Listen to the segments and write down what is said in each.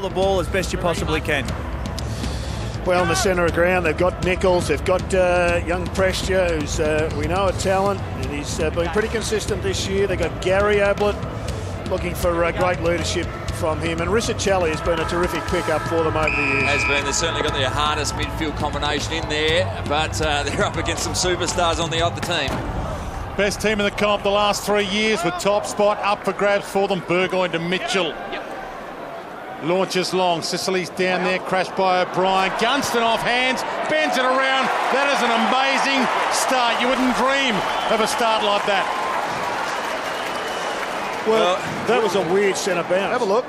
the ball as best you possibly can. Well, in the centre of ground, they've got Nichols, they've got young Prestia, who's we know a talent, and he's been pretty consistent this year. They've got Gary Ablett, looking for great leadership from him, and Rissichelli has been a terrific pickup for them over the years. Has been. They've certainly got their hardest midfield combination in there, but they're up against some superstars on the other team. Best team in the comp the last 3 years, with top spot up for grabs for them. Burgoyne to Mitchell. Launches long. Sicily's down there, crashed by O'Brien. Gunston off hands, bends it around. That is an amazing start. You wouldn't dream of a start like that. Well, that was a weird centre bounce. Have a look.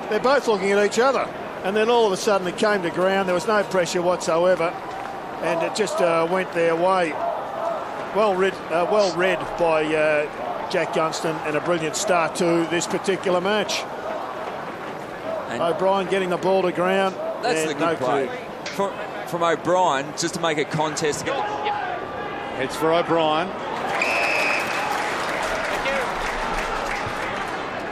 They're both looking at each other. And then all of a sudden it came to ground. There was no pressure whatsoever. And it just went their way. Well read by Jack Gunston, and a brilliant start to this particular match. And O'Brien getting the ball to ground. That's the good play from O'Brien, just to make a contest to get the... Heads for O'Brien.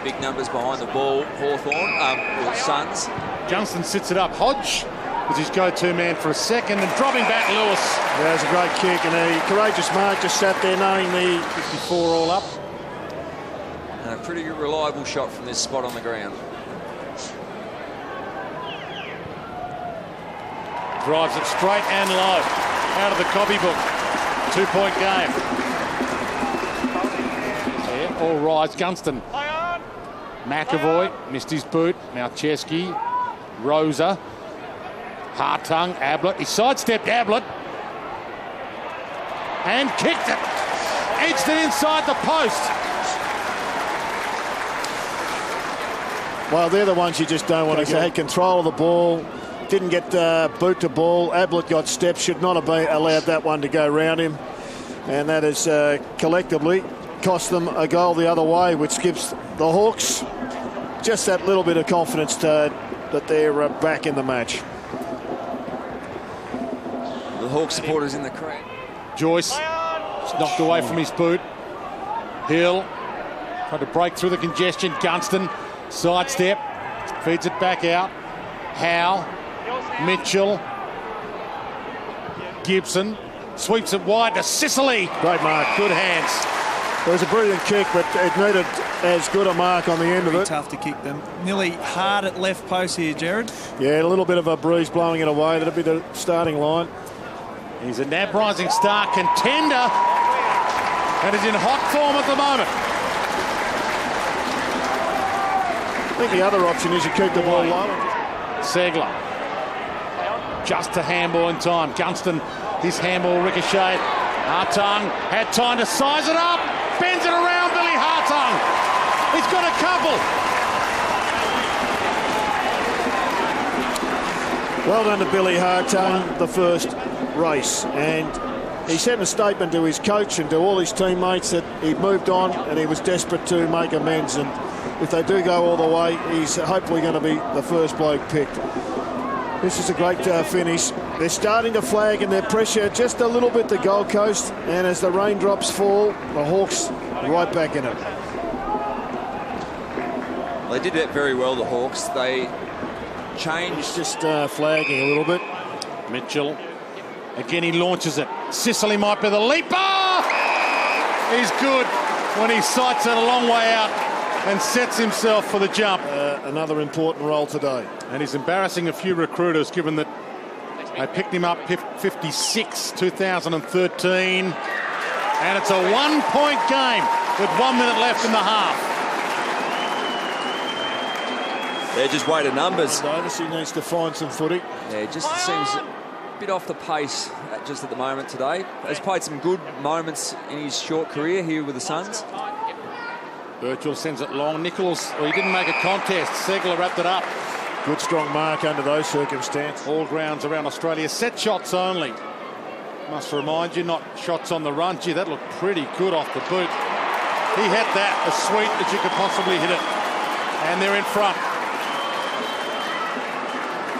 Big numbers behind the ball. Hawthorn, or Suns. Gunston sits it up. Hodge was his go-to man for a second, and dropping back Lewis. Yeah, it was a great kick, and a courageous mark, just sat there knowing the 54 all up. And a pretty reliable shot from this spot on the ground. Drives it straight and low out of the copybook. 2-point game. Yeah, all rise. Gunston. McAvoy missed his boot. Malcheski. Rosa. Hartung. Ablett. He sidestepped Ablett. And kicked it. Edged it inside the post. Well, they're the ones you just don't want to get. Had control of the ball. Didn't get boot to ball. Ablett got steps. Should not have been allowed that one to go round him. And that has collectively cost them a goal the other way, which gives the Hawks just that little bit of confidence that they're back in the match. The Hawks supporters in the crowd. Joyce knocked away from his boot. Hill tried to break through the congestion. Gunston sidestep, feeds it back out. Howe, Mitchell, Gibson sweeps it wide to Sicily. Great mark. Good hands. It was a brilliant kick, but it needed as good a mark on the end of it. Tough to kick them. Nearly hard at left post here, Jared. Yeah, a little bit of a breeze blowing it away. That'll be the starting line. He's a NAB Rising Star contender and is in hot form at the moment. I think the other option is you keep the ball low. Segler. Just a handball in time. Gunston, his handball ricocheted. Hartung had time to size it up. Bends it around Billy Hartung. He's got a couple. Well done to Billy Hartung, the first race. And he sent a statement to his coach and to all his teammates that he'd moved on and he was desperate to make amends. And if they do go all the way, he's hopefully going to be the first bloke picked. This is a great finish. They're starting to flag and their pressure just a little bit the Gold Coast. And as the raindrops fall, the Hawks right back in it. They did that very well, the Hawks. They changed. He's just flagging a little bit. Mitchell. Again, he launches it. Sicily might be the leaper. He's good when he sights it a long way out and sets himself for the jump. Another important role today. And he's embarrassing a few recruiters, given that they picked him up 56, 2013. And it's a 1-point game with 1 minute left in the half. They're just weighted numbers. Davis, he needs to find some footy. Yeah, it just seems a bit off the pace just at the moment today. He's played some good moments in his short career here with the Suns. Birchall sends it long. Nichols, well, he didn't make a contest. Segler wrapped it up. Good strong mark under those circumstances. All grounds around Australia. Set shots only. Must remind you, not shots on the run. Gee, that looked pretty good off the boot. He had that as sweet as you could possibly hit it. And they're in front.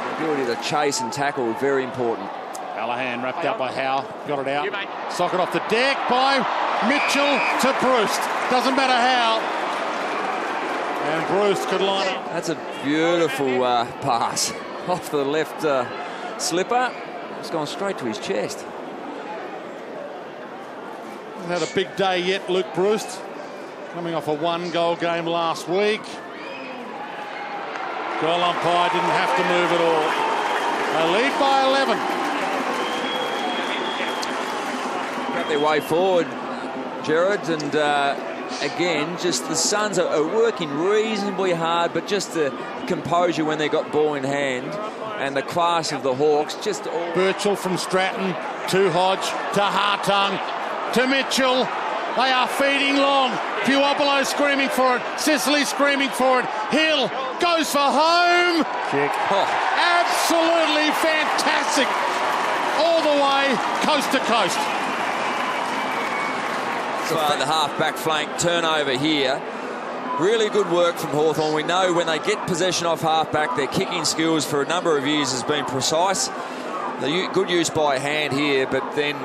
The ability to chase and tackle were very important. Allahan wrapped up by Howe. Got it out. Socket off the deck by Mitchell to Bruce. Doesn't matter how. And Bruce could line up. That's a beautiful pass off the left slipper. It's gone straight to his chest. Hasn't had a big day yet, Luke Bruce. Coming off a 1-goal game last week. Goal umpire didn't have to move at all. They lead by 11. Got their way forward, Gerard, and again, just the Suns are working reasonably hard, but just the composure when they got ball in hand and the class of the Hawks, just all... Birchall from Stratton to Hodge to Hartung to Mitchell. They are feeding long. Puopolo screaming for it. Sicily screaming for it. Hill goes for home. Kick. Oh, Absolutely fantastic. All the way, coast to coast. the half-back flank turnover here. Really good work from Hawthorn. We know when they get possession off half-back, their kicking skills for a number of years has been precise. The good use by hand here, but then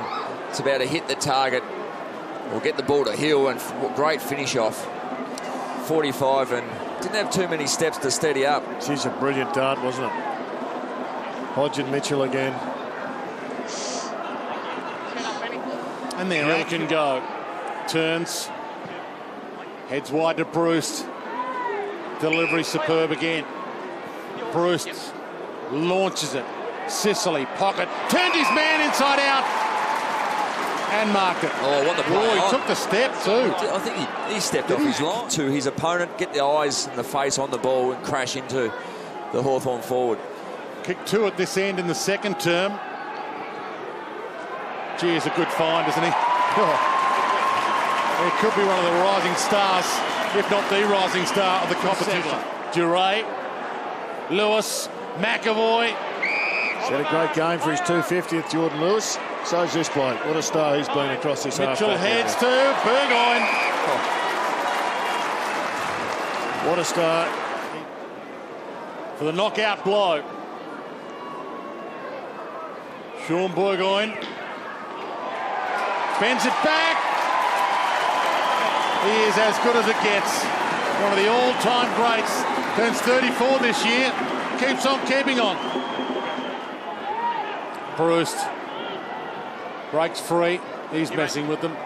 it's about to hit the target or get the ball to Hill, and great finish off. 45, and didn't have too many steps to steady up. She's a brilliant dart, wasn't it? Hodge and Mitchell again. And there Hill can go. Turns. Heads wide to Bruce. Delivery superb again. Bruce launches it. Sicily, pocket. Turned his man inside out. And marked it. Oh, what the play. Oh, he took the step too. I think he stepped off his line to his opponent, get the eyes and the face on the ball and crash into the Hawthorn forward. Kick 2 at this end in the second term. Gee, he's a good find, isn't he? Oh. He could be one of the rising stars, if not the rising star of the competition. Duray, Lewis, McAvoy. He's had a great game for his 250th, Jordan Lewis. So's this bloke. What a star he's been across this half. Mitchell heads to Burgoyne. Oh. What a start. For the knockout blow. Sean Burgoyne. Bends it back. He is as good as it gets. One of the all-time greats. Turns 34 this year. Keeps on keeping on. Bruce breaks free. He's messing with them.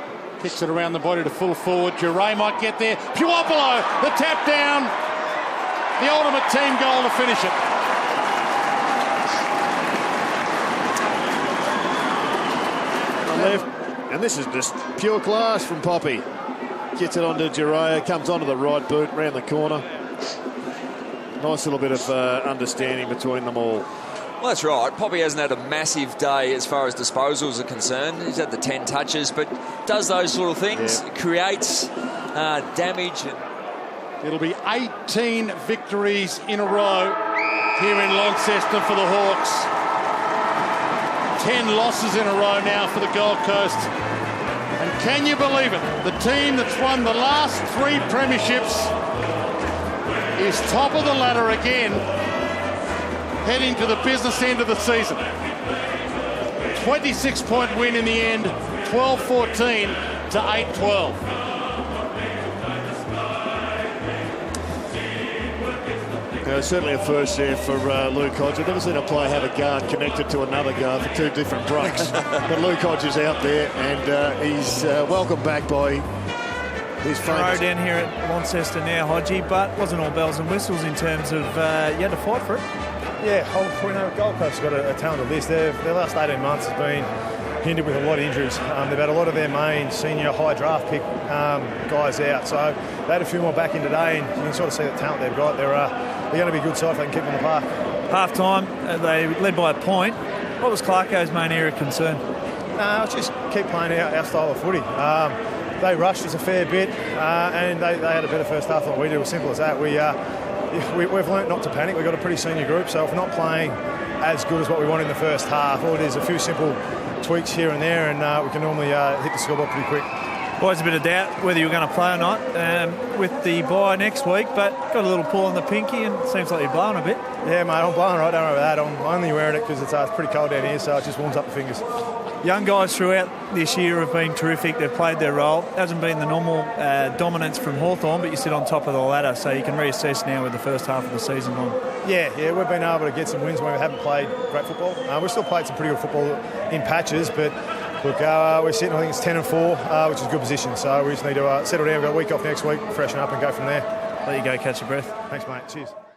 Kicks it around the body to full forward. Duray might get there. Puopolo, the tap down. The ultimate team goal to finish it. Left. And this is just pure class from Poppy. Gets it onto Duray, comes onto the right boot, round the corner. Nice little bit of understanding between them all. Well, that's right. Poppy hasn't had a massive day as far as disposals are concerned. He's had the 10 touches, but does those sort of things. Yeah. Creates damage. And it'll be 18 victories in a row here in Launceston for the Hawks. 10 losses in a row now for the Gold Coast. And can you believe it? The team that's won the last 3 premierships is top of the ladder again, heading to the business end of the season. 26-point win in the end, 12-14 to 8-12. Certainly a first there for Luke Hodge. I've never seen a player have a guard connected to another guard for 2 different breaks. But Luke Hodge is out there, and he's welcomed back by his famous... down here at Launceston now, Hodgie, but wasn't all bells and whistles in terms of you had to fight for it. Yeah, we know Gold Coast have got a talented list. Their last 18 months has been hindered with a lot of injuries. They've had a lot of their main senior high draft pick guys out, so they had a few more back in today, and you can sort of see the talent they've got. They're going to be a good side if they can keep them in the park. Half-time, they led by a point. What was Clarko's main area of concern? Let's just keep playing our style of footy. They rushed us a fair bit, and they had a better first half than we did. It was simple as that. We've learnt not to panic. We've got a pretty senior group, so if we're not playing as good as what we want in the first half, all it is a few simple tweaks here and there, and we can normally hit the scoreboard pretty quick. Always a bit of doubt whether you're going to play or not with the bye next week, but got a little pull on the pinky and it seems like you're blowing a bit. Yeah, mate, I'm blowing right, don't worry about that. I'm only wearing it because it's pretty cold down here, so it just warms up the fingers. Young guys throughout this year have been terrific. They've played their role. Hasn't been the normal dominance from Hawthorn, but you sit on top of the ladder, so you can reassess now with the first half of the season on. Yeah, we've been able to get some wins when we haven't played great football. We've still played some pretty good football in patches, but look, we're sitting, I think it's 10-4, which is a good position. So we just need to settle down. We've got a week off next week, freshen up and go from there. Let you go catch your breath. Thanks, mate. Cheers.